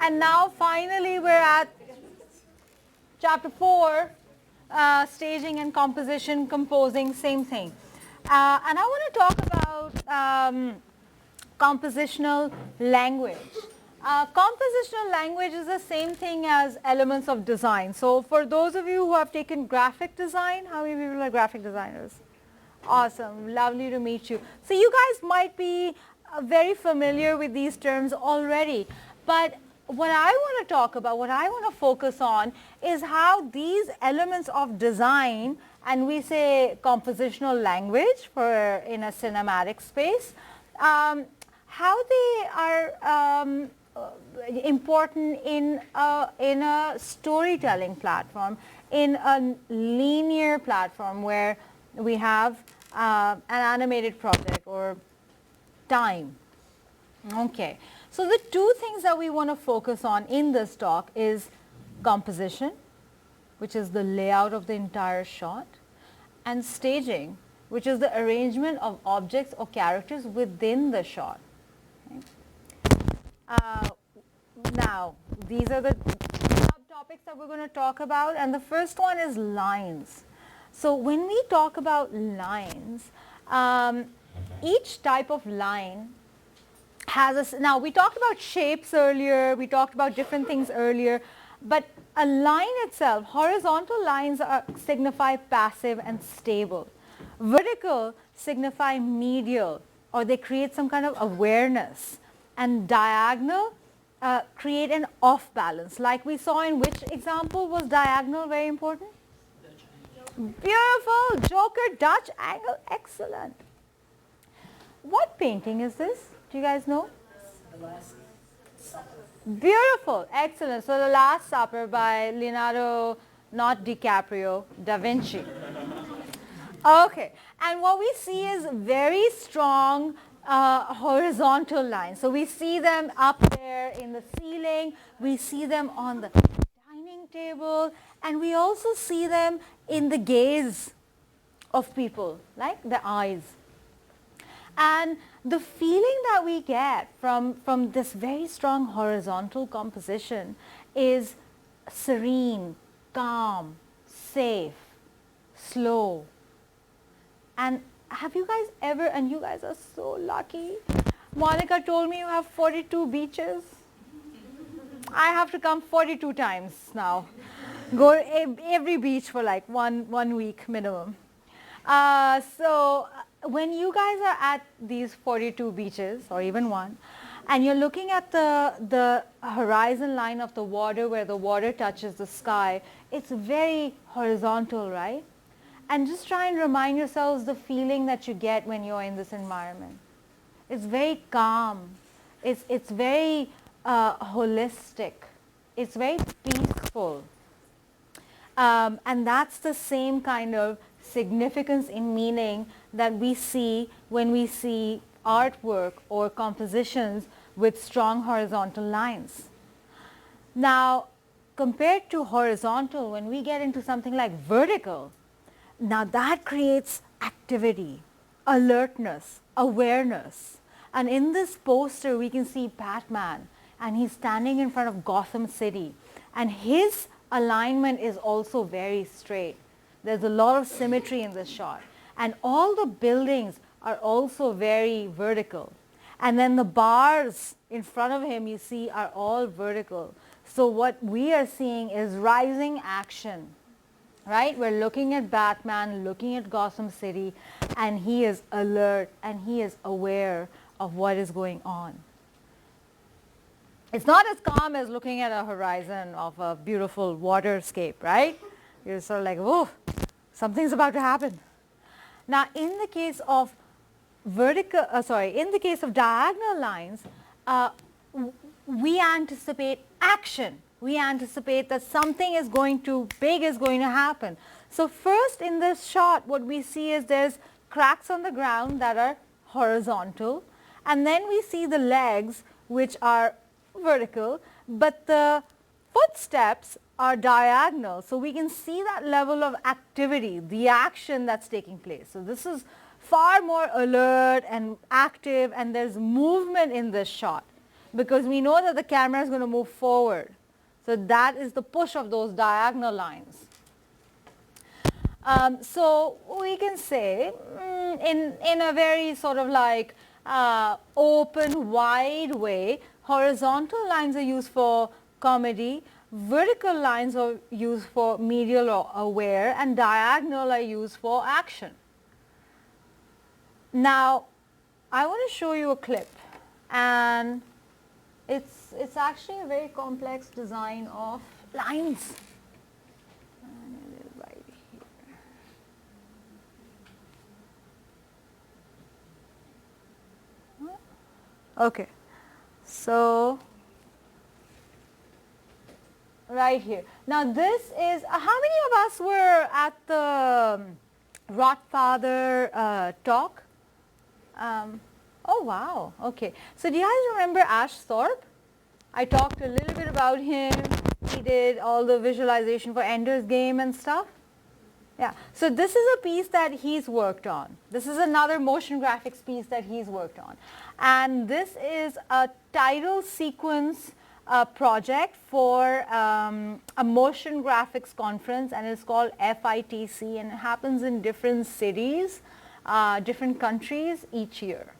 And now finally we're at chapter 4, staging and composition, composing, same thing. And I want to talk about compositional language. Compositional language is the same thing as elements of design. So for those of you who have taken graphic design, how many people are graphic designers? Awesome, lovely to meet you. So you guys might be very familiar with these terms already, but what I want to talk about, what I want to focus on is how these elements of design, and we say compositional language for in a cinematic space, how they are important in a storytelling platform, in a linear platform where we have an animated project or time. Okay, so the two things that we want to focus on in this talk is composition, which is the layout of the entire shot, and staging, which is the arrangement of objects or characters within the shot. Okay. Now, these are the subtopics that we're going to talk about, and the first one is lines. So when we talk about lines, each type of line has a, now we talked about shapes earlier, we talked about different things earlier, but a line itself, horizontal lines signify passive and stable. Vertical signify medial, or they create some kind of awareness. And diagonal create an off balance. Like we saw in which example was diagonal very important? Beautiful, Joker, Dutch angle, excellent. What painting is this? Do you guys know? The Last Supper. Beautiful, excellent. So The Last Supper by Leonardo, not DiCaprio, Da Vinci. Okay, and what we see is very strong horizontal lines. So we see them up there in the ceiling, we see them on the dining table, and we also see them in the gaze of people, like the eyes. And the feeling that we get from this very strong horizontal composition is serene, calm, safe, slow. And have you guys ever, and you guys are so lucky, Monica told me you have 42 beaches. I have to come 42 times now. Go every beach for like one week minimum. So when you guys are at these 42 beaches, or even one, and you're looking at the horizon line of the water where the water touches the sky, it's very horizontal, right? And just try and remind yourselves the feeling that you get when you're in this environment. It's very calm. It's very holistic. It's very peaceful. And that's the same kind of significance in meaning that we see when we see artwork or compositions with strong horizontal lines. Now, compared to horizontal, when we get into something like vertical, now that creates activity, alertness, awareness. And in this poster, we can see Batman, and he's standing in front of Gotham City. And his alignment is also very straight. There's a lot of symmetry in this shot. And all the buildings are also very vertical. And then the bars in front of him, you see, are all vertical. So what we are seeing is rising action, right? We're looking at Batman, looking at Gotham City, and he is alert and he is aware of what is going on. It's not as calm as looking at a horizon of a beautiful waterscape, right? You're sort of like, whoa, something's about to happen. Now, in the case of in the case of diagonal lines, we anticipate action. We anticipate that something is big is going to happen. So first in this shot, what we see is there's cracks on the ground that are horizontal, and then we see the legs which are vertical, but the footsteps are diagonal. So we can see that level of activity, the action that's taking place. So this is far more alert and active, and there's movement in this shot. because we know that the camera is going to move forward. So that is the push of those diagonal lines. So we can say in a very sort of like open, wide way, horizontal lines are used for comedy, vertical lines are used for medial or aware, and diagonal are used for action. Now, I want to show you a clip, and it's actually a very complex design of lines. Right here. Okay, so right here. Now this is, how many of us were at the Rotfather talk? Oh wow, okay. So do you guys remember Ash Thorpe? I talked a little bit about him. He did all the visualization for Ender's Game and stuff. Yeah, so this is a piece that he's worked on. This is another motion graphics piece that he's worked on. And this is a title sequence project for a motion graphics conference, and it's called FITC, and it happens in different cities, different countries each year.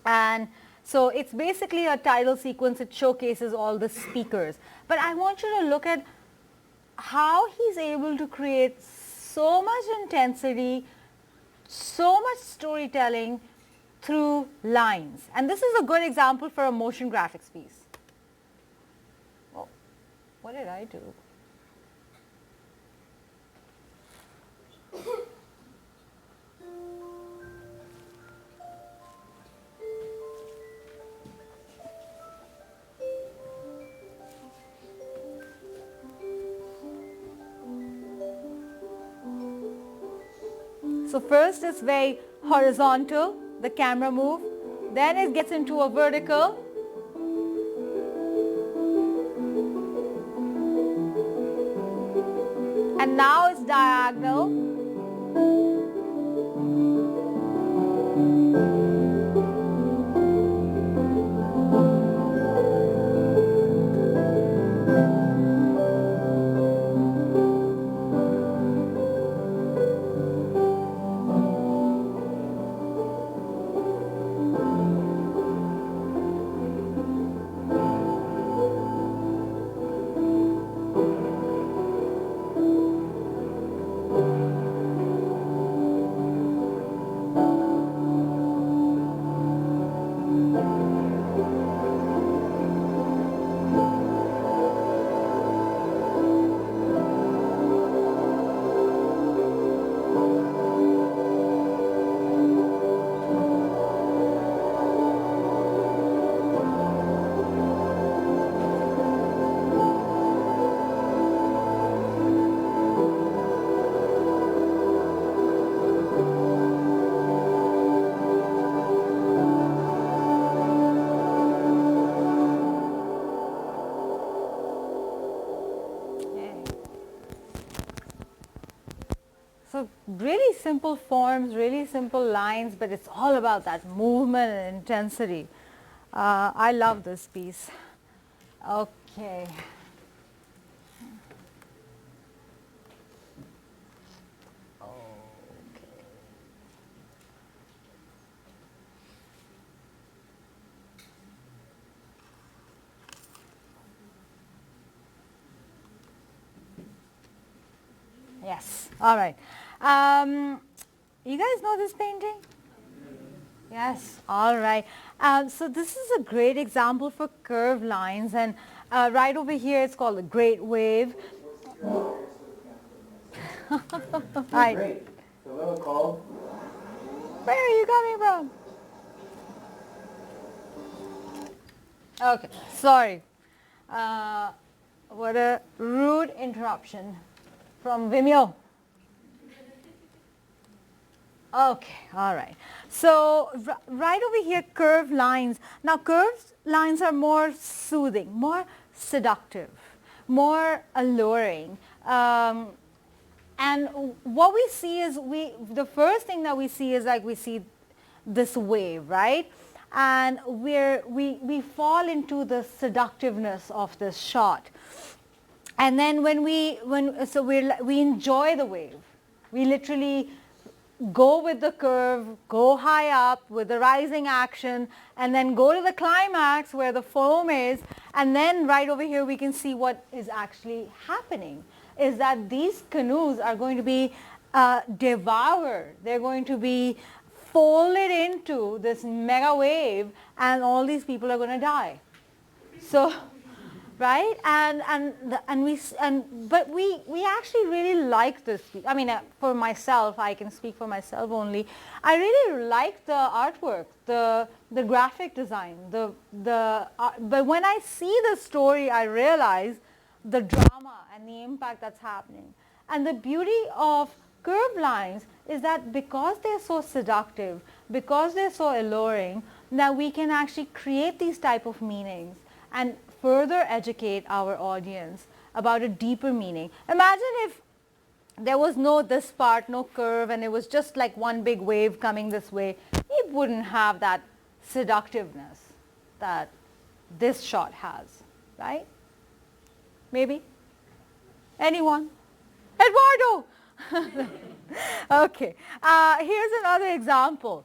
And so it's basically a title sequence. It showcases all the speakers. But I want you to look at how he's able to create so much intensity, so much storytelling through lines. And this is a good example for a motion graphics piece. Oh, what did I do? So first it's very horizontal, the camera move, then it gets into a vertical, and now it's diagonal. So really simple forms, really simple lines, but it's all about that movement and intensity. I love this piece. Okay. Yes, all right. You guys know this painting? Yes, all right. So this is a great example for curved lines, and right over here it's called the Great Wave. Hi. Great. The little call. Where are you coming from? Okay, sorry. What a rude interruption from Vimeo. Okay, all right. So right over here, curved lines. Now curved lines are more soothing, more seductive, more alluring. And what we see is, the first thing that we see is like we see this wave, right? and we fall into the seductiveness of this shot. And then we enjoy the wave. We literally go with the curve, go high up with the rising action, and then go to the climax where the foam is, and then right over here we can see what is actually happening, is that these canoes are going to be devoured. They're going to be folded into this mega wave, and all these people are going to die. So, right? But we actually really like this. I mean, for myself, I can speak for myself only. I really like the artwork, the graphic design, but when I see the story, I realize the drama and the impact that's happening. And the beauty of curved lines is that because they're so seductive, because they're so alluring, that we can actually create these type of meanings and further educate our audience about a deeper meaning. Imagine if there was no this part, no curve, and it was just like one big wave coming this way. It wouldn't have that seductiveness that this shot has, right? Maybe? Anyone? Eduardo! Okay, here's another example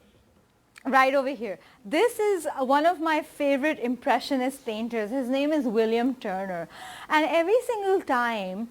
right over here. This is one of my favorite impressionist painters. His name is William Turner, and every single time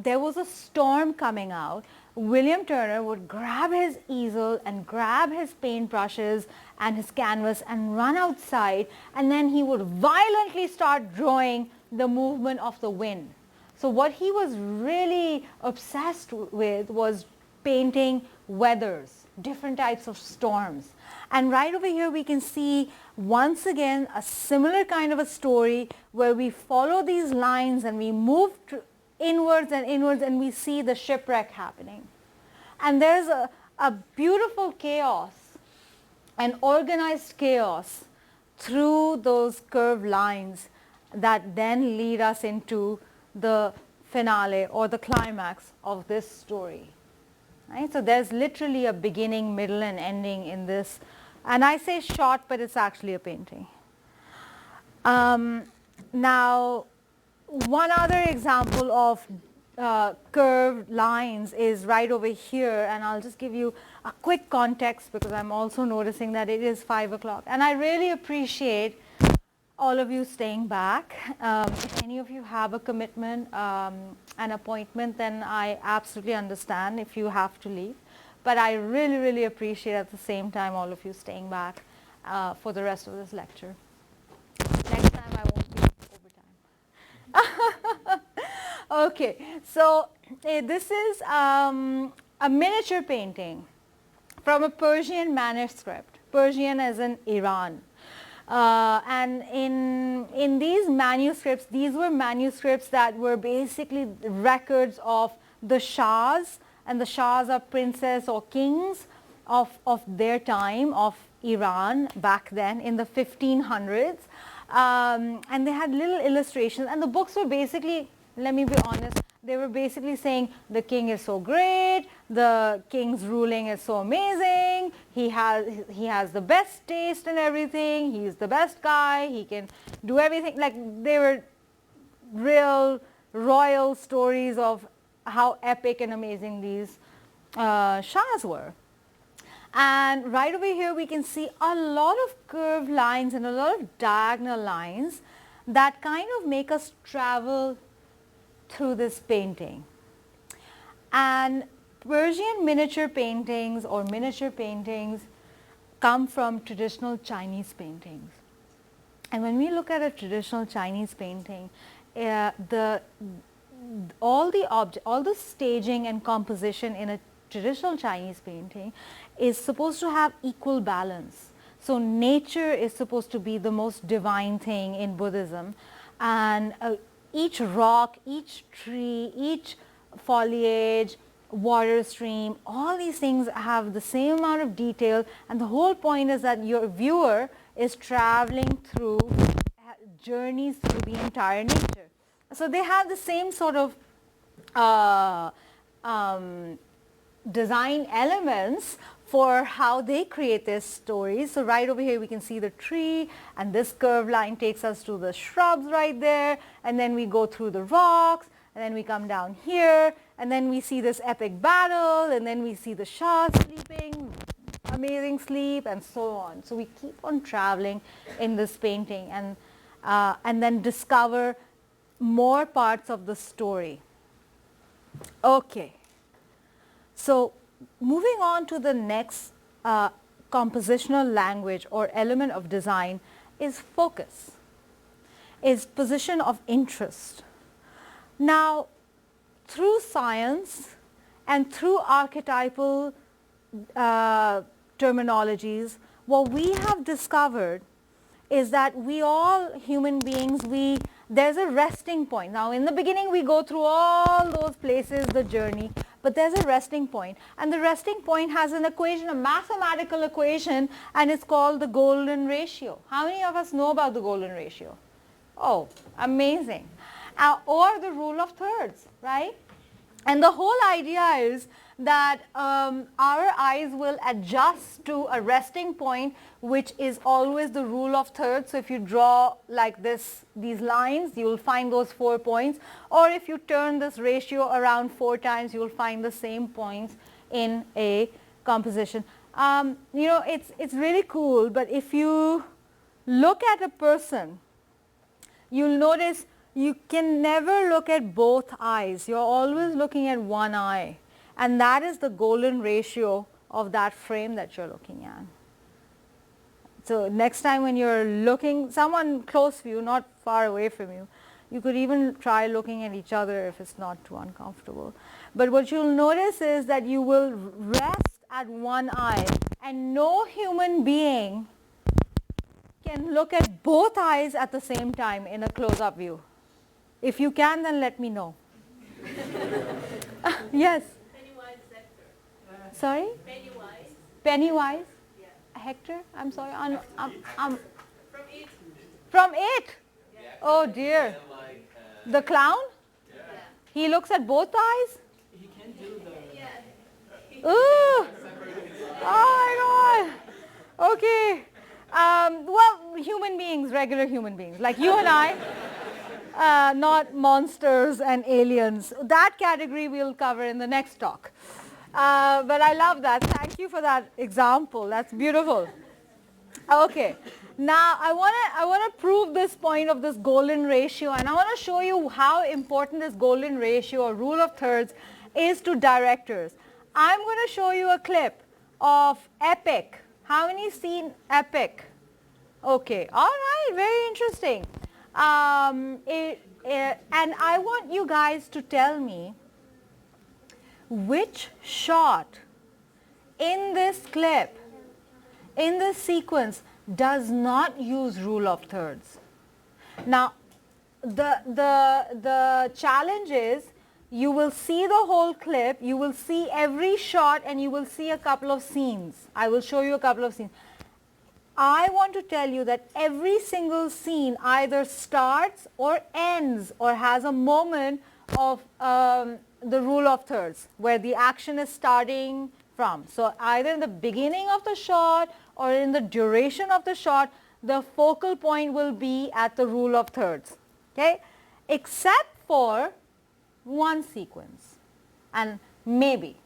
there was a storm coming out, William Turner would grab his easel and grab his paintbrushes and his canvas and run outside, and then he would violently start drawing the movement of the wind. So what he was really obsessed with was painting weathers, different types of storms. And right over here we can see once again a similar kind of a story where we follow these lines and we move inwards and we see the shipwreck happening. And there's a beautiful chaos, an organized chaos through those curved lines that then lead us into the finale or the climax of this story. Right? So there's literally a beginning, middle, and ending in this. And I say shot, but it's actually a painting. Now, one other example of curved lines is right over here, and I'll just give you a quick context because I'm also noticing that it is 5 o'clock. And I really appreciate all of you staying back. If any of you have a commitment, an appointment, then I absolutely understand if you have to leave. But I really, really appreciate at the same time all of you staying back for the rest of this lecture. Next time I won't be overtime. Okay, so this is a miniature painting from a Persian manuscript. Persian as in Iran. And in these manuscripts, these were manuscripts that were basically records of the Shahs, and the Shahs are princes or kings of their time, of Iran back then in the 1500s. And they had little illustrations, and the books were basically, let me be honest, they were basically saying the king is so great, the king's ruling is so amazing, he has the best taste in everything, he's the best guy, he can do everything. Like, they were real royal stories of how epic and amazing these Shahs were. And right over here we can see a lot of curved lines and a lot of diagonal lines that kind of make us travel through this painting. And Persian miniature paintings or miniature paintings come from traditional Chinese paintings. And when we look at a traditional Chinese painting, all the staging and composition in a traditional Chinese painting is supposed to have equal balance. So nature is supposed to be the most divine thing in Buddhism, and each rock, each tree, each foliage, water stream, all these things have the same amount of detail, and the whole point is that your viewer is traveling through journeys through the entire nature. So they have the same sort of design elements for how they create their stories. So right over here we can see the tree, and this curved line takes us to the shrubs right there, and then we go through the rocks, and then we come down here, and then we see this epic battle, and then we see the Shah sleeping, amazing sleep, and so on. So we keep on traveling in this painting and then discover more parts of the story. Okay. So moving on to the next compositional language or element of design is focus, is position of interest. Now, through science and through archetypal terminologies, what we have discovered is that we all human beings, there's a resting point. Now in the beginning we go through all those places, the journey, but there's a resting point, and the resting point has an equation, a mathematical equation, and it's called the golden ratio. How many of us know about the golden ratio? Oh, amazing. Or the rule of thirds, right? And the whole idea is that our eyes will adjust to a resting point, which is always the rule of thirds. So if you draw like this, these lines, you will find those 4 points. Or if you turn this ratio around 4 times, you will find the same points in a composition. It's really cool, but if you look at a person, you'll notice you can never look at both eyes. You're always looking at one eye. And that is the golden ratio of that frame that you're looking at. So next time when you're looking, someone close to you, not far away from you, you could even try looking at each other if it's not too uncomfortable. But what you'll notice is that you will rest at one eye, and no human being can look at both eyes at the same time in a close-up view. If you can, then let me know. Yes? Pennywise Hector. Sorry? Pennywise. Pennywise? Yeah. Hector? I'm sorry. From it. From it? Yeah. Oh dear. The clown? Yeah. He looks at both eyes? He can do the... Yeah. Ooh! Oh my God! Okay. Well, human beings, regular human beings, like you and I. Not monsters and aliens. That category we'll cover in the next talk. But I love that. Thank you for that example. That's beautiful. Okay. Now I want to prove this point of this golden ratio, and I want to show you how important this golden ratio or rule of thirds is to directors. I'm going to show you a clip of Epic. How many seen Epic? Okay. All right. Very interesting. And I want you guys to tell me which shot in this clip, in this sequence, does not use rule of thirds. Now, the challenge is you will see the whole clip, you will see every shot, and you will see a couple of scenes. I will show you a couple of scenes. I want to tell you that every single scene either starts or ends or has a moment of the rule of thirds, where the action is starting from. So either in the beginning of the shot or in the duration of the shot, the focal point will be at the rule of thirds, okay? Except for one sequence, and maybe.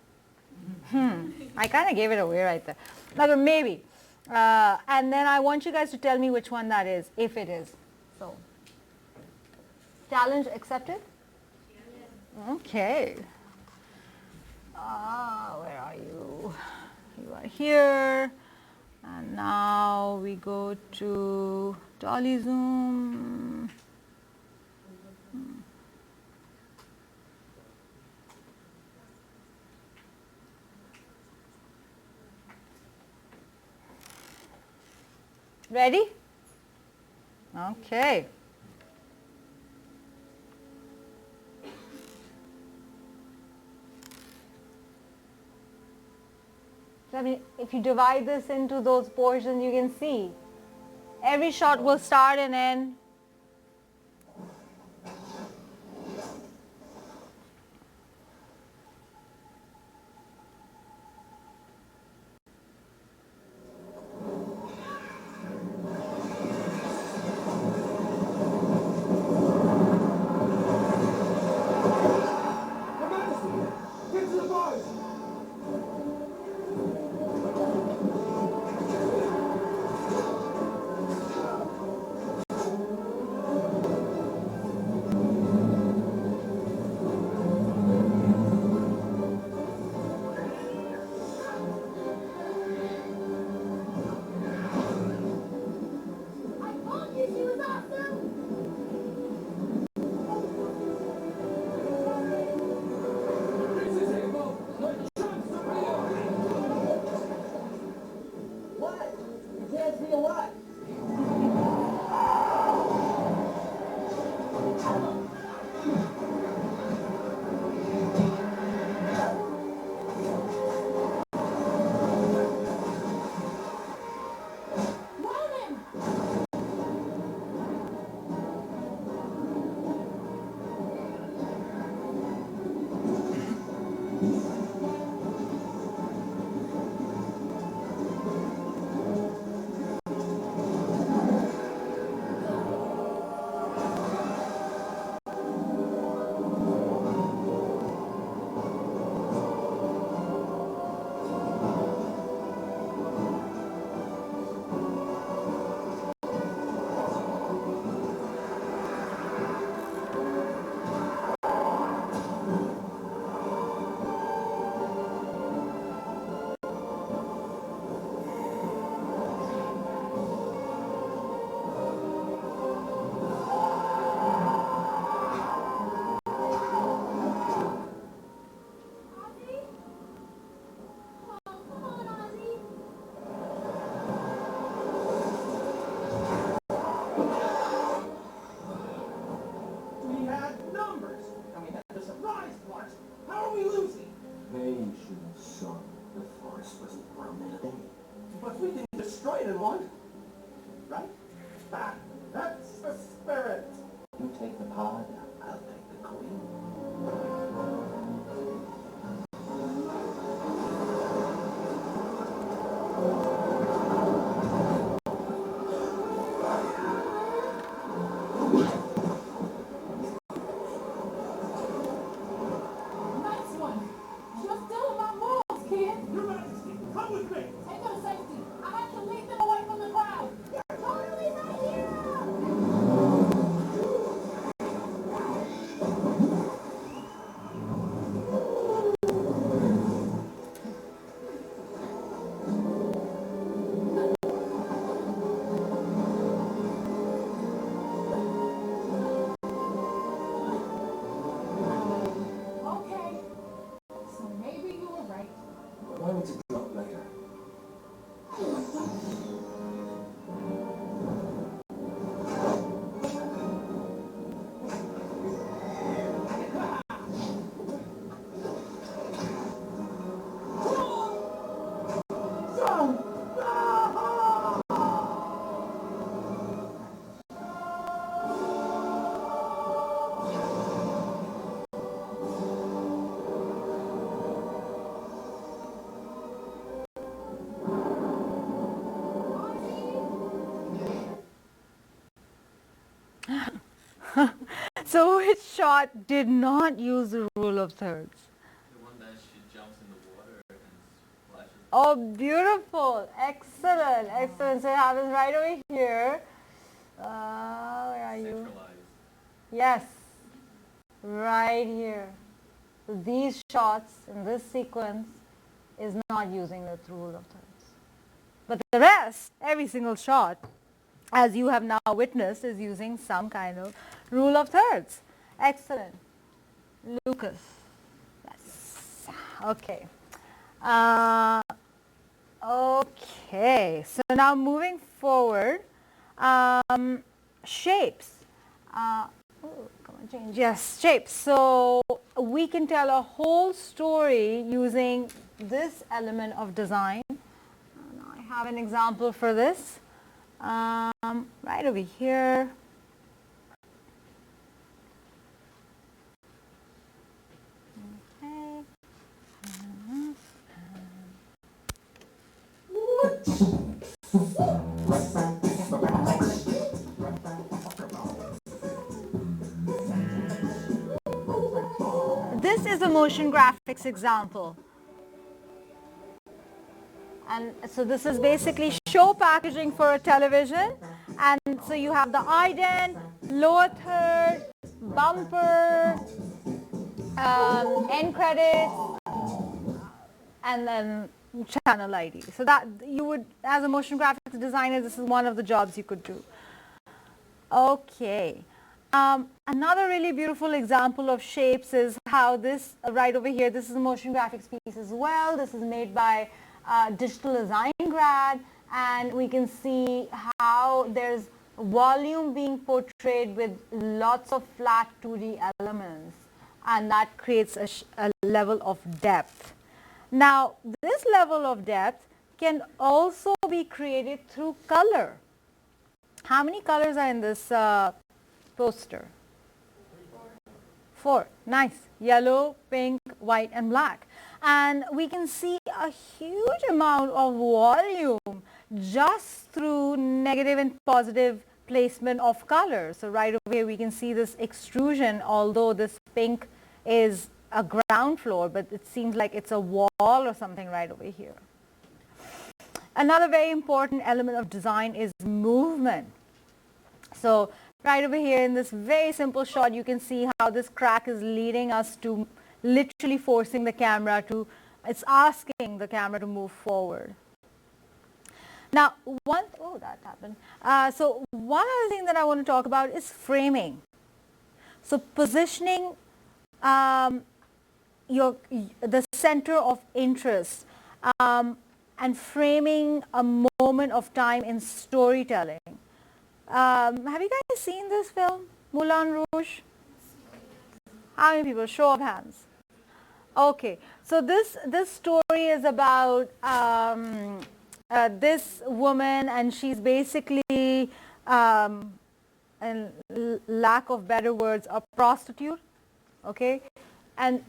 I kind of gave it away right there. But maybe. And then I want you guys to tell me which one that is, if it is. So, challenge accepted? Okay. Where are you? You are here. And now we go to Dolly Zoom. Ready? Okay. So, I mean, if you divide this into those portions, you can see every shot will start and end. But we didn't destroy it in one. Right? That's the spirit. You take the pod, I'll take the queen. Nice one. You're still in my walls, kid. Your Majesty, come with me. Take them to safety. I have to lead them away from the crowd. You're totally my hero. Okay. So maybe you were right. We're going to do it later. So which shot did not use the rule of thirds? The one that she jumps in the water and splashes. Oh, beautiful. Excellent. Excellent. So it happens right over here. Where are you? Centralized. Yes. Right here. So these shots in this sequence is not using the rule of thirds. But the rest, every single shot, as you have now witnessed, is using some kind of rule of thirds. Excellent. Lucas. Yes. Okay. Okay. So now moving forward, shapes. Come on, change. Yes, shapes. So we can tell a whole story using this element of design. Now I have an example for this. Right over here. Okay. This is a motion graphics example. And so this is basically show packaging for a television. And so you have the ident, lower third, bumper, end credits, and then channel ID. So that you would, as a motion graphics designer, this is one of the jobs you could do. Okay. Another really beautiful example of shapes is how this, right over here, this is a motion graphics piece as well. This is made by digital design grad, and we can see how there's volume being portrayed with lots of flat 2D elements, and that creates a level of depth. Now, this level of depth can also be created through color. How many colors are in this poster? 4. Nice. Yellow, pink, white, and black. And we can see a huge amount of volume just through negative and positive placement of color. So right over here we can see this extrusion, although this pink is a ground floor, but it seems like it's a wall or something right over here. Another very important element of design is movement. So right over here in this very simple shot, you can see how this crack is leading us to literally forcing the camera to, it's asking the camera to move forward. Now, that happened. So one other thing that I want to talk about is framing. So positioning the center of interest and framing a moment of time in storytelling. Have you guys seen this film, Moulin Rouge? How many people? Show of hands. Okay, so this story is about this woman, and she's basically, and lack of better words, a prostitute, okay? And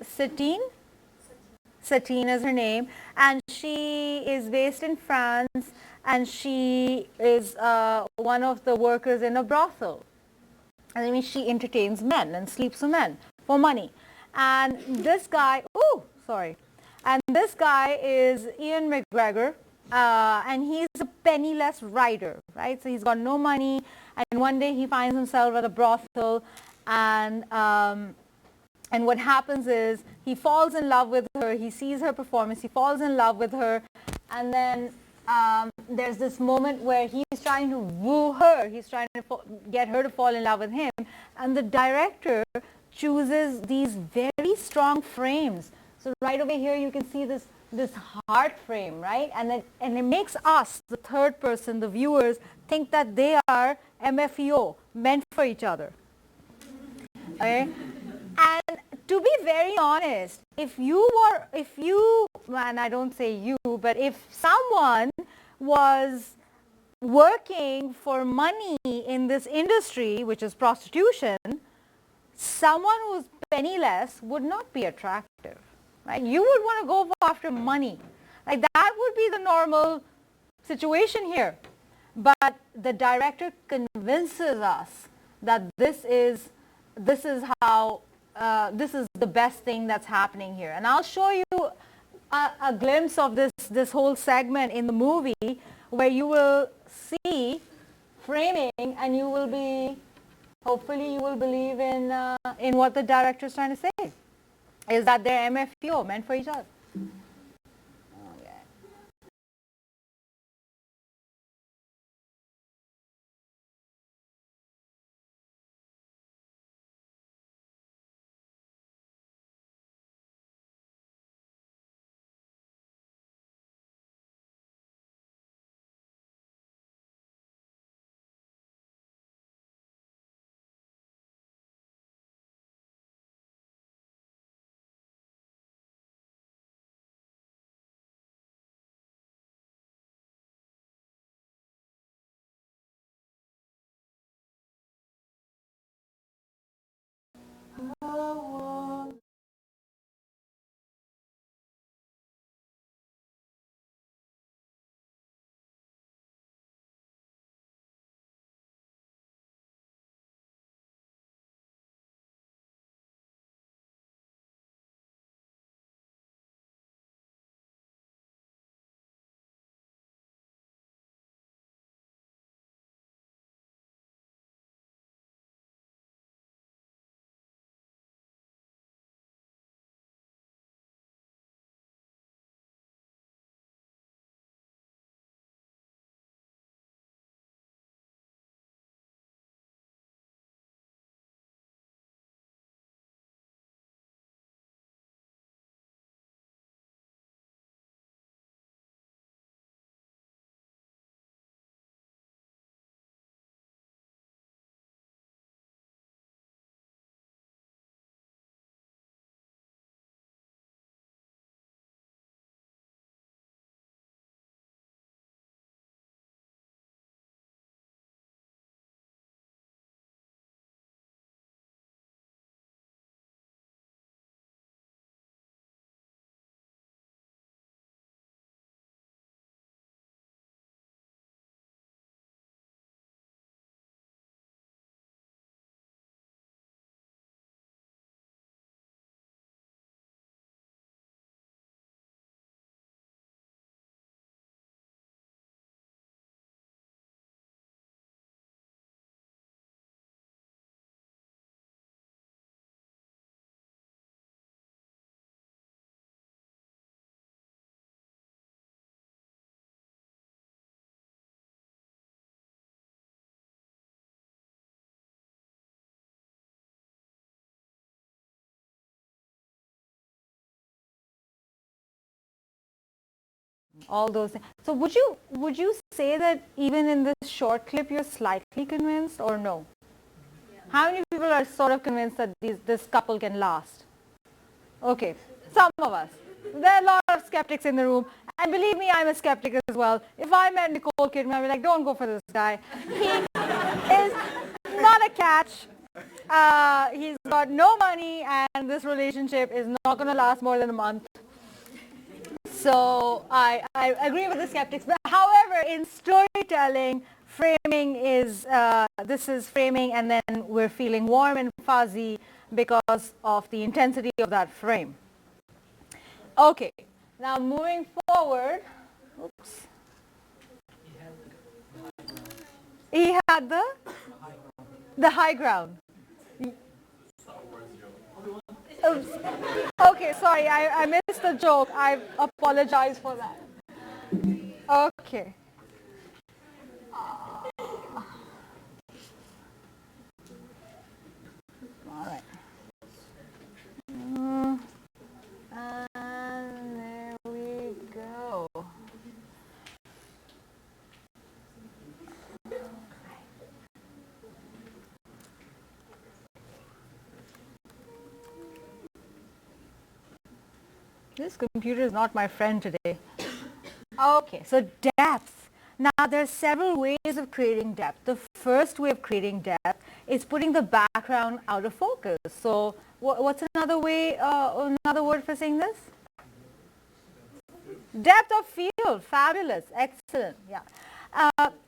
Satine is her name, and she is based in France, and she is one of the workers in a brothel. I mean, she entertains men and sleeps with men for money. And this guy, and this guy is Ian McGregor, and he's a penniless writer, right? So he's got no money, and one day he finds himself at a brothel, and what happens is he falls in love with her. He sees her performance. He falls in love with her. And then there's this moment where he's trying to woo her. He's trying to get her to fall in love with him. And the director chooses these very strong frames. So right over here you can see this heart frame, right? And it makes us, the third person, the viewers, think that they are MFEO, meant for each other. Okay? And to be very honest, if you, and I don't say you, but if someone was working for money in this industry, which is prostitution, someone who's penniless would not be attractive, right? You would want to go after money. Like that would be the normal situation here. But the director convinces us that this is how this is the best thing that's happening here. And I'll show you a glimpse of this whole segment in the movie where you will see framing, and you will be, hopefully you will believe in what the director is trying to say, is that they're MFPO, meant for each other. All those things. So would you say that even in this short clip you're slightly convinced, or no? Yeah. How many people are sort of convinced that this couple can last? Okay, some of us. There are a lot of skeptics in the room. And believe me, I'm a skeptic as well. If I met Nicole Kidman, I'd be like, don't go for this guy. He is not a catch. He's got no money, and this relationship is not going to last more than a month. So I agree with the skeptics. But however, in storytelling, framing is, this is framing, and then we're feeling warm and fuzzy because of the intensity of that frame. Okay, now moving forward. Oops. He had the high ground. Oops. Okay, sorry, I missed the joke. I apologize for that. Okay. All right. And there we go. This computer is not my friend today. Okay, so depth. Now there are several ways of creating depth. The first way of creating depth is putting the background out of focus. So what's another way, another word for saying this? Depth of field. Fabulous. Excellent. Yeah.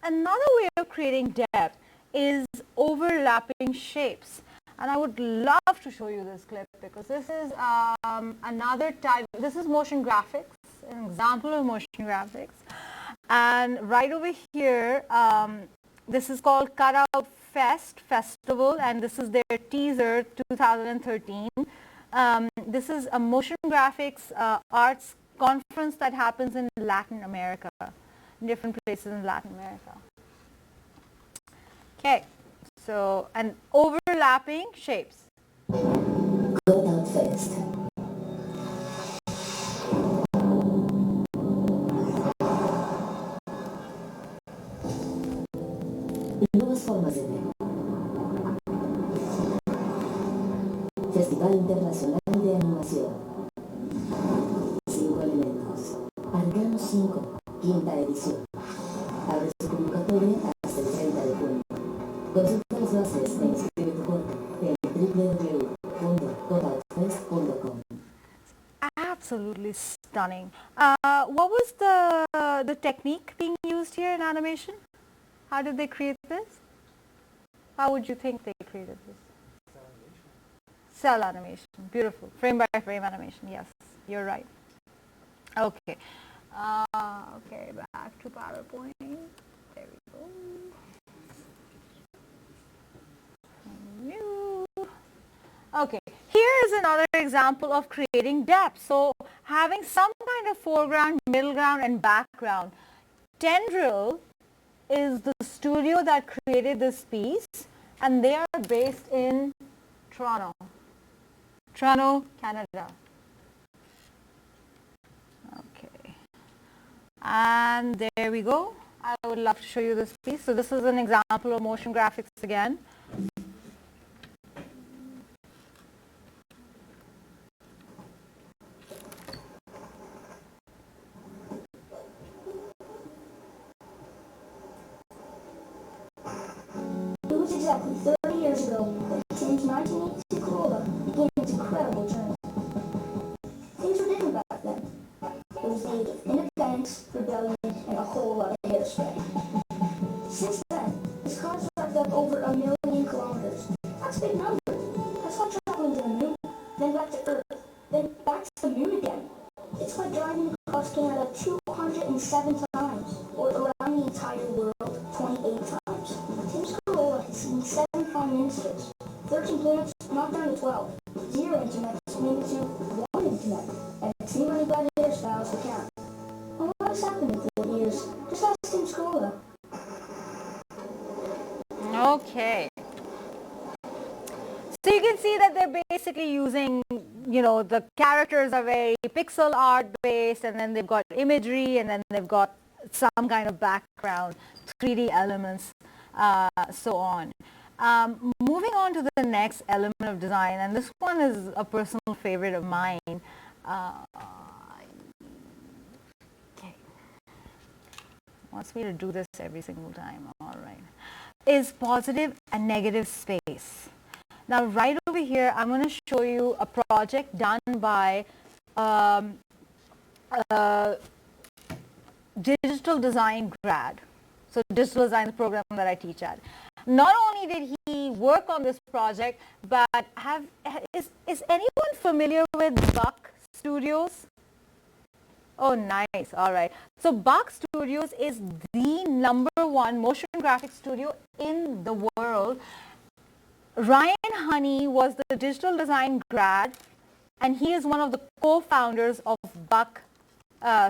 Another way of creating depth is overlapping shapes. And I would love to show you this clip because this is another type. This is motion graphics, an example of motion graphics. And right over here, this is called Cutout Festival, and this is their teaser 2013. This is a motion graphics arts conference that happens in Latin America, in different places in Latin America. Okay. So, and overlapping shapes. Cutout Fest. Nuevas formas de ver. Festival Internacional de Animación. 5 elementos. Arcano 5, quinta edición. Abre su convocatoria hasta el 30 de junio. Consulta las bases e inscribe tu corte en www.cutoutfest.com. Absolutely stunning. What was the technique being used here in animation? How did they create this? How would you think they created this? Cell animation. Beautiful. Frame by frame animation. Yes, you're right. Okay. Okay, back to PowerPoint. There we go. New. Okay, here is another example of creating depth. So having some kind of foreground, middle ground, and background. Tendril is the studio that created this piece, and they are based in Toronto, Canada. Okay, and there we go. I would love to show you this piece. So this is an example of motion graphics again. Exactly 30 years ago, that Tim's 1982 Corolla began its incredible journey. Things were different back then. It was the age of independence, rebellion, and a whole lot of hairspray. Since then, this car's racked up over 1 million kilometers. That's a big number. That's like traveling to the moon, then back to Earth, then back to the moon again. It's like driving across Canada 207 times, or around the entire world 28 times. Tim's Corolla has seen 7 prime ministers, 13 planets knocked down to 12, 0 internet made it to 1 internet, and too many bad hairstyles to count. And what has happened in 40 years? Just ask Tim's Corolla. Okay. So you can see that they're basically using, you know, the characters are very pixel art based, and then they've got imagery, and then they've got some kind of background, 3D elements, so on. Moving on to the next element of design, and this one is a personal favorite of mine. Wants me to do this every single time. All right. Is positive and negative space. Now, right over here, I'm going to show you a project done by digital design grad. So digital design is the program that I teach at. Not only did he work on this project, but is anyone familiar with Buck Studios? Oh, nice. All right. So Buck Studios is the #1 motion graphics studio in the world. Ryan Honey was the digital design grad, and he is one of the co-founders of Buck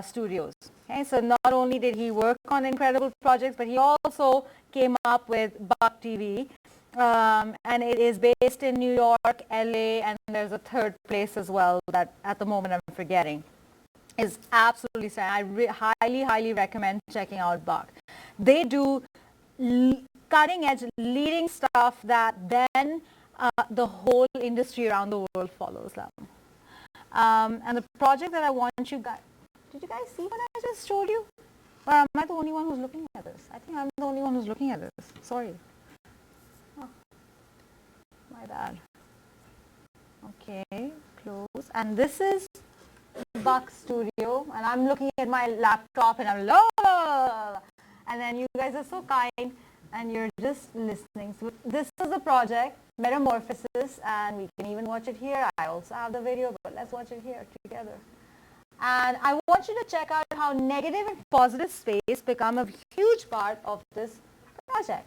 Studios. Okay, so not only did he work on incredible projects, but he also came up with Buck TV, and it is based in New York, LA, and there's a third place as well that at the moment I'm forgetting. Is absolutely stunning. I highly, highly recommend checking out Buck. They do cutting edge, leading stuff that then the whole industry around the world follows them. And the project that I want you guys, did you guys see what I just showed you? Or am I the only one who's looking at this? I think I'm the only one who's looking at this. Sorry. Oh, my bad. Okay, close. And this is Buck Studio, and I'm looking at my laptop and I'm like, and then you guys are so kind and you're just listening. So this is the project, Metamorphosis, and we can even watch it here. I also have the video, but let's watch it here together. And I want you to check out how negative and positive space become a huge part of this project.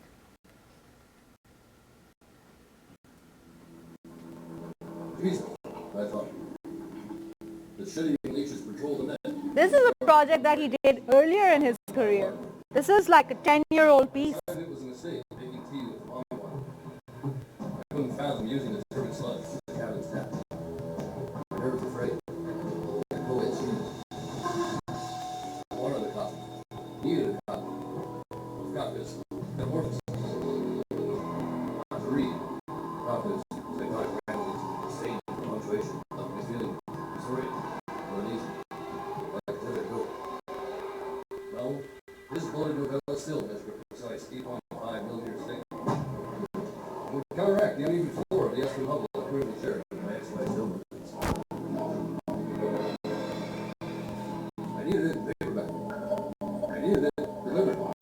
Jesus, I thought. The city leeches patrol the net. This is a project that he did earlier in his career. This is like a 10-year-old piece. It was a mistake, making tea with palm wine. I couldn't fathom using the turbid sludge as the cabin's tap. I was afraid. The poet's one other copy. Needed a copy. I've got this. Metamorphosis. Not to read. Copies. Psychotic language. Insane punctuation. Ugly feeling. Sorry. Uneasy. Like to let it go. No. This bullet novella still has precise 8.5mm stick. It would counteract the uneven floor of the Espen Hubble that proved the chair in my ex-wife's illness. I needed it in paperback. I needed it delivered. I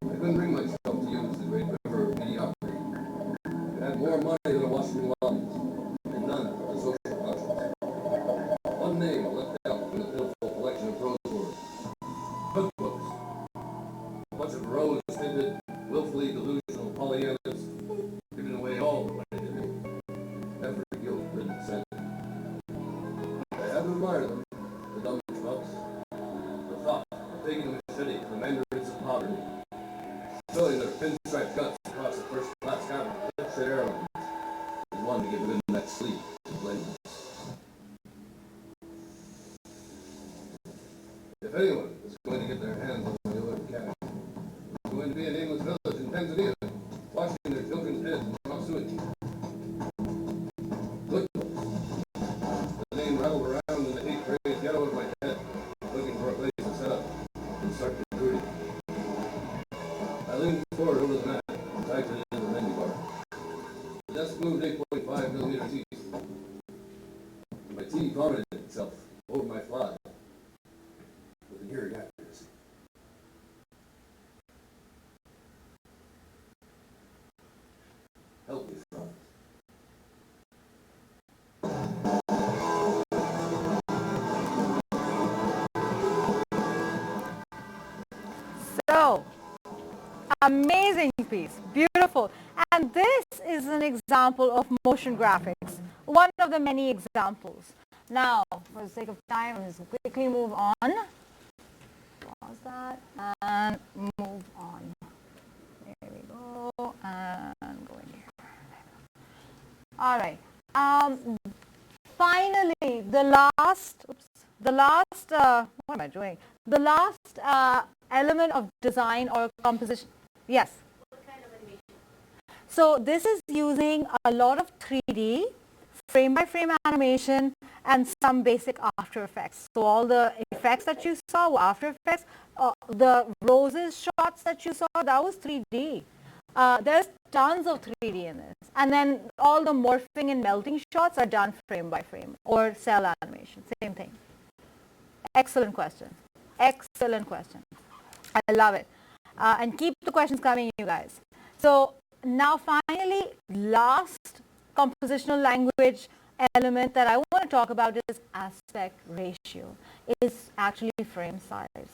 couldn't bring myself to use the great river of mediocrity. It had more money than a Washington Wilds, and none of the social conscience. One name left out from the pitiful collection of prose words. Cookbooks. A bunch of rose-tinted, willfully delusional Pollyannas, giving away all the money they made. Every guilt-ridden cent. I have admired them, the dumb schmucks. The thought of taking a machete to the mandarins of poverty, filling their pinstripe guts across the first-class cabin of Jet Airlines, is one to give them that sleep and blendness. If anyone is going to get their hands on the oil cabin, it's going to be a nameless village in Tanzania, washing their children's heads in raw sewage. Look, the name rattled around in the hate-crazed ghetto of my head, looking for a place to set up and start recruiting. I leaned forward over the mat and typed it into the menu bar. The desk moved 8.5mm east. My tea vomited itself over my fly. With an eerie accuracy. Help me, Franz. So, amazing piece, beautiful. And this is an example of motion graphics, one of the many examples. Now, for the sake of time, let's quickly move on. Pause that and move on. There we go, and go in here. All right. Finally, the last, what am I doing? The last element of design or composition. Yes? What kind of animation? So this is using a lot of 3D frame-by-frame animation and some basic After Effects. So all the effects that you saw were After Effects. The roses shots that you saw, that was 3D. There's tons of 3D in this. And then all the morphing and melting shots are done frame by frame, or cell animation, same thing. Excellent question. Excellent question. I love it. And keep the questions coming, you guys. So now finally, last compositional language element that I want to talk about is aspect ratio. It's actually frame size.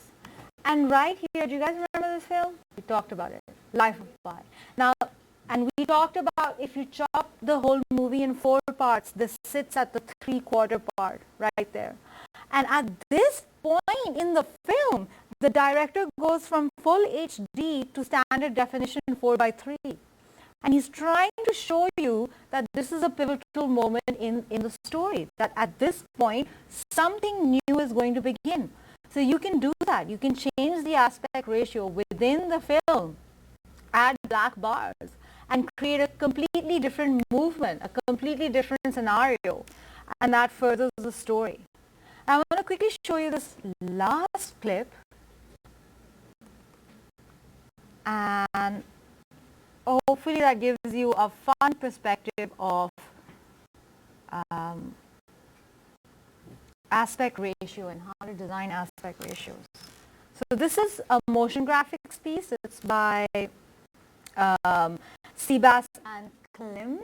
And right here, do you guys remember this film? We talked about it, Life of Pi. Now, and we talked about if you chop the whole movie in 4 parts, this sits at the 3/4 part right there. And at this point in the film, the director goes from full HD to standard definition 4:3. And he's trying to show you that this is a pivotal moment in the story, that at this point, something new is going to begin. So you can do that. You can change the aspect ratio within the film, add black bars, and create a completely different movement, a completely different scenario, and that furthers the story. I want to quickly show you this last clip, and hopefully that gives you a fun perspective of aspect ratio and how to design aspect ratios. So this is a motion graphics piece. It's by Seabass and Klim.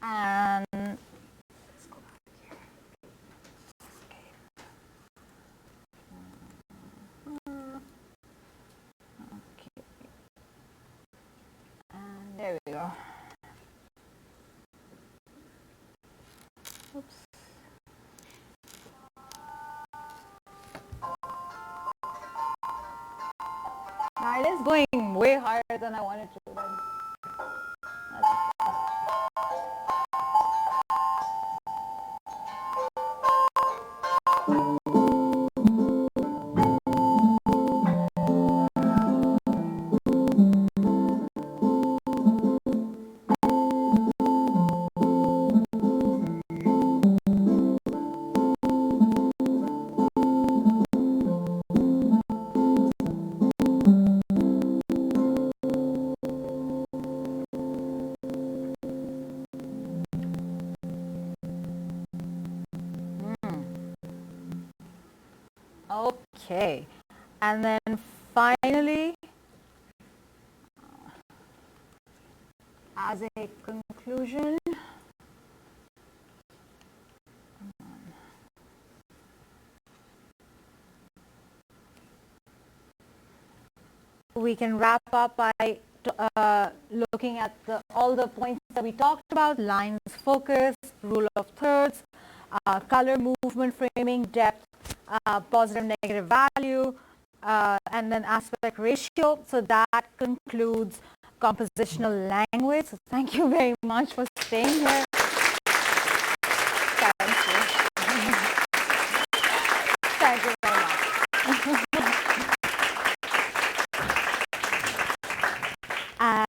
And let's go back here. Okay. And there we go. Oops. Now it is going way higher than I wanted to. But that's okay. And then finally, as a conclusion, we can wrap up by looking at all the points that we talked about: lines, focus, rule of thirds, color, movement, framing, depth, positive, negative value, and then aspect ratio. So that concludes compositional language. So thank you very much for staying here. Thank you. Thank you very much.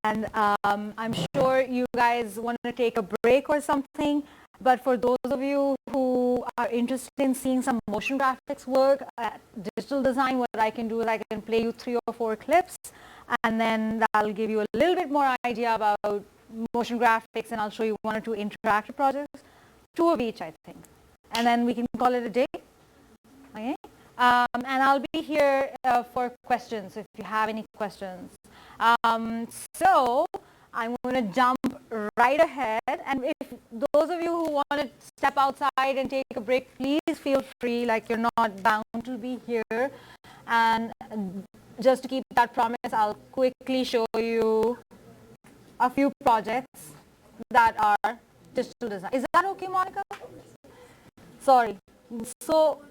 And I'm sure you guys want to take a break or something. But for those of you who are interested in seeing some motion graphics work, digital design, what I can do is I can play you 3 or 4 clips, and then that'll give you a little bit more idea about motion graphics, and I'll show you 1 or 2 interactive projects, 2 of each, I think. And then we can call it a day. Okay? And I'll be here for questions if you have any questions. So I'm going to jump right ahead, and if those of you who want to step outside and take a break, please feel free, like you're not bound to be here. And just to keep that promise, I'll quickly show you a few projects that are digital design. Is that okay, Monica? Sorry. So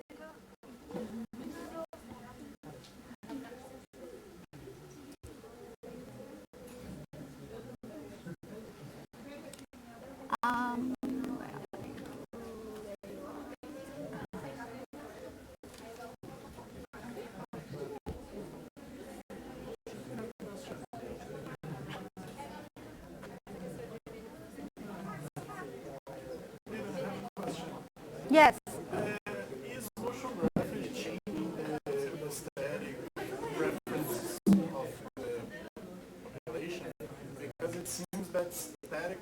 Yes. Is motion graphics changing the aesthetic preferences of the population? Because it seems that static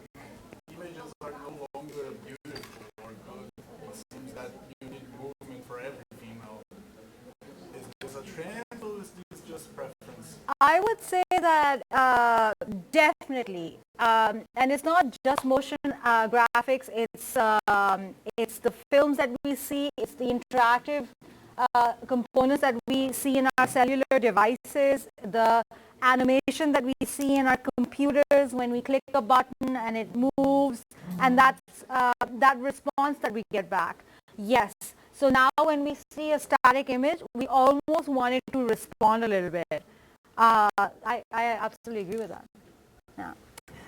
images are no longer beautiful or good. It seems that you need movement for every female. Is this a trend or is this just preference? I would say that definitely, and it's not just motion graphics. It's the films that we see. It's the interactive components that we see in our cellular devices. The animation that we see in our computers when we click a button and it moves, and that's that response that we get back. Yes. So now when we see a static image, we almost want it to respond a little bit. I absolutely agree with that. Yeah.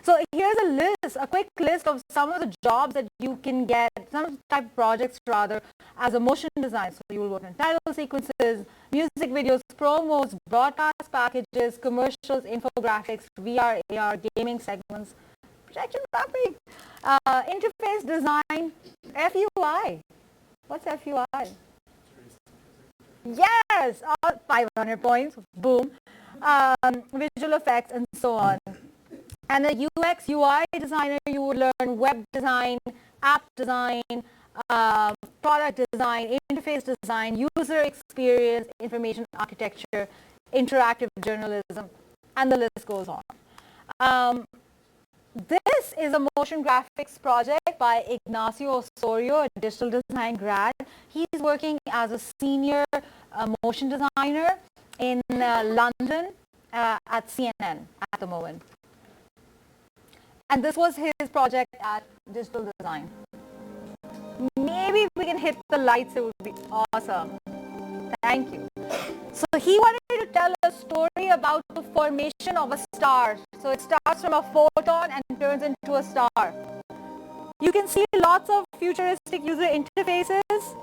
So here's a list, a quick list of some of the jobs that you can get, some type of projects rather, as a motion designer. So you will work on title sequences, music videos, promos, broadcast packages, commercials, infographics, VR, AR, gaming segments, projection mapping, interface design, FUI. What's FUI? Yes, 500 points, boom. Visual effects and so on. And a UX, UI designer, you would learn web design, app design, product design, interface design, user experience, information architecture, interactive journalism, and the list goes on. This is a motion graphics project by Ignacio Osorio, a digital design grad. He's working as a senior motion designer in London at CNN at the moment. And this was his project at Digital Design. Maybe if we can hit the lights, it would be awesome. Thank you. So he wanted to tell a story about the formation of a star. So it starts from a photon and turns into a star. You can see lots of futuristic user interfaces.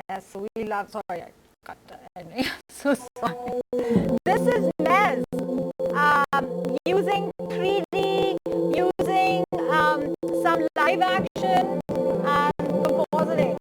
Yes, so we love, sorry, I cut that anyway. So sorry. This is MES, using 3D, using some live action and compositing.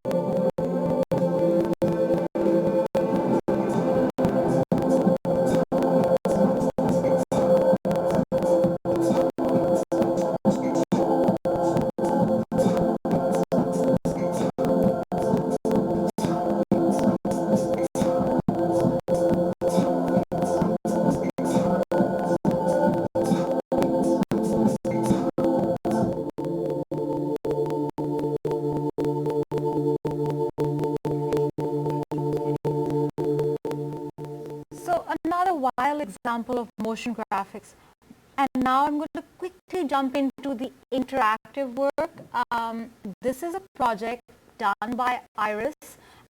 So another wild example of motion graphics. And now I'm going to quickly jump into the interactive work. This is a project done by Iris,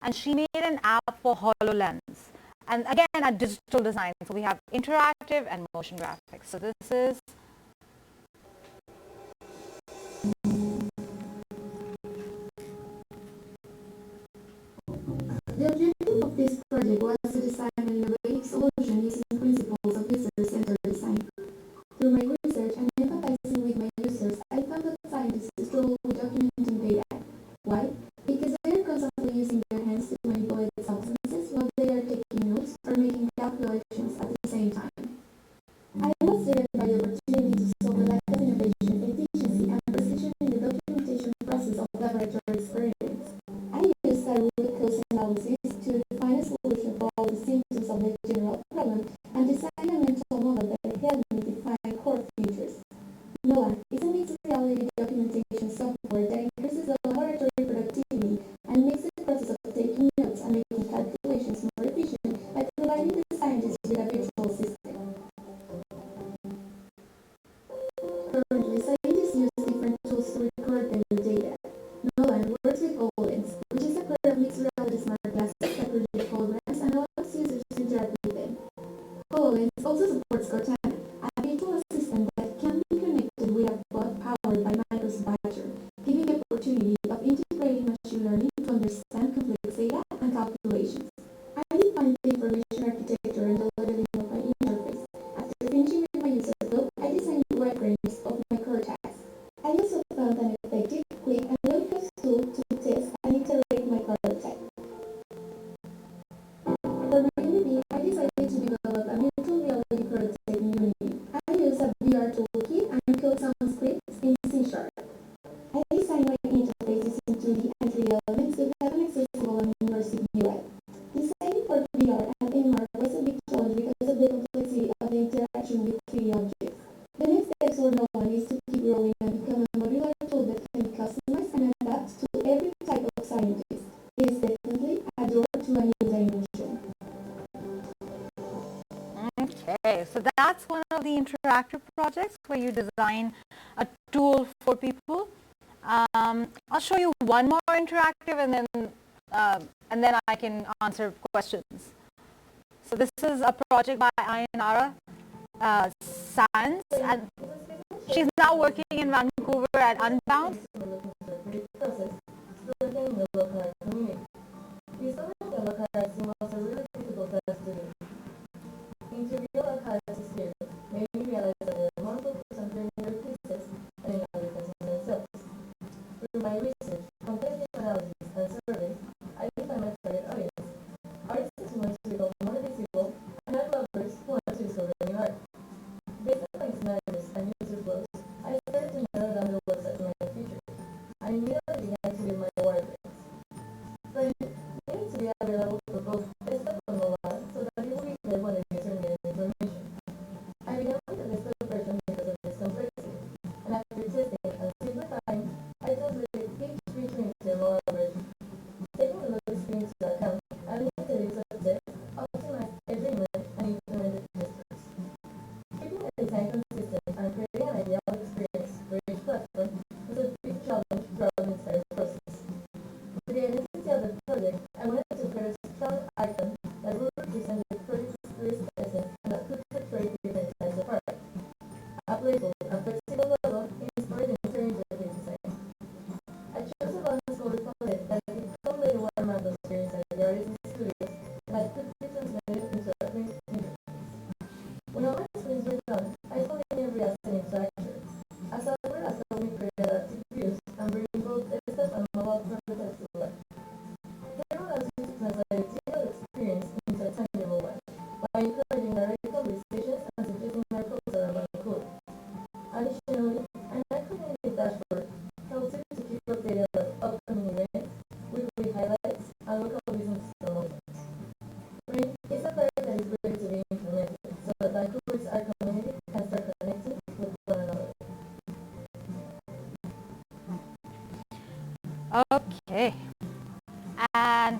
and she made an app for HoloLens. And again, at digital design, so we have interactive and motion graphics. So this is The objective of this project was to design an innovative solution my user emotion. Okay, so that's one of the interactive projects where you design a tool for people. I'll show you one more interactive, and then I can answer questions. So this is a project by Ayanara Sands, and she's now working in Vancouver at Unbound. Okay, and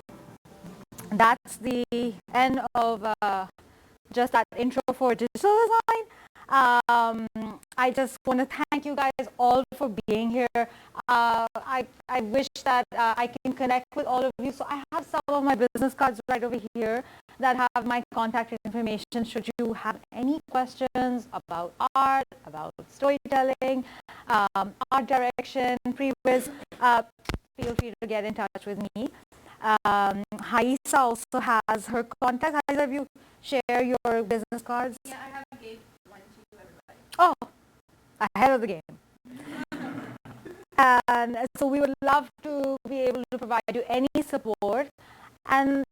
that's the end of just that intro for digital design. I just want to thank you guys all for being here. I wish that I can connect with all of you. So I have some of my business cards right over here that have my contact information. Should you have any questions about art, about storytelling, art direction, pre-viz, feel free to get in touch with me. Haisa also has her contact. Haisa, if you share your business cards. Yeah, I have gave one to everybody. Oh, ahead of the game. And so we would love to be able to provide you any support. And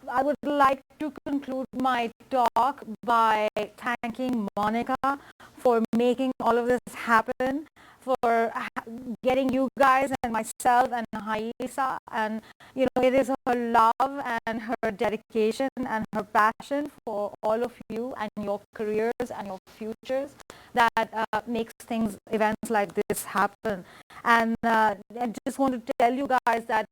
I would like to conclude my talk by thanking Monica for making all of this happen, for getting you guys and myself and Haisa. And, you know, it is her love and her dedication and her passion for all of you and your careers and your futures that makes events like this happen. And I just want to tell you guys that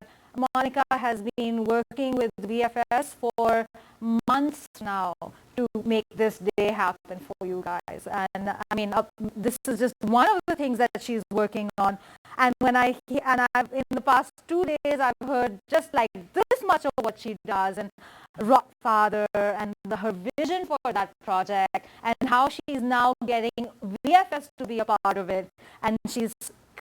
Monica has been working with VFS for months now to make this day happen for you guys. And I mean, this is just one of the things that she's working on. And I've in the past 2 days, I've heard just like this much of what she does, and Rotfather and her vision for that project, and how she's now getting VFS to be a part of it, and she's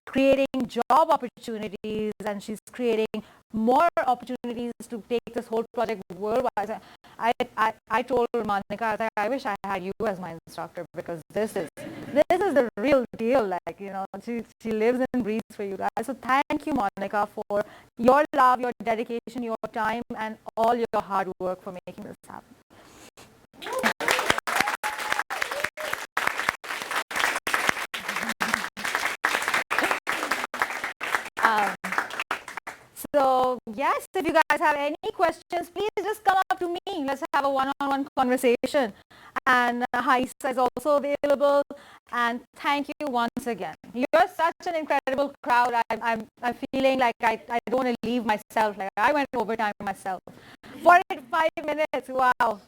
creating job opportunities, and she's creating more opportunities to take this whole project worldwide. I told Monica, I wish I had you as my instructor, because this is the real deal. Like, you know, she lives and breathes for you guys. So thank you, Monica, for your love, your dedication, your time, and all your hard work for making this happen. So So yes, if you guys have any questions, please just come up to me. Let's have a one-on-one conversation. And Haisa is also available. And thank you once again. You're such an incredible crowd. I'm feeling like I don't want to leave myself. Like I went overtime myself. 45 minutes. Wow.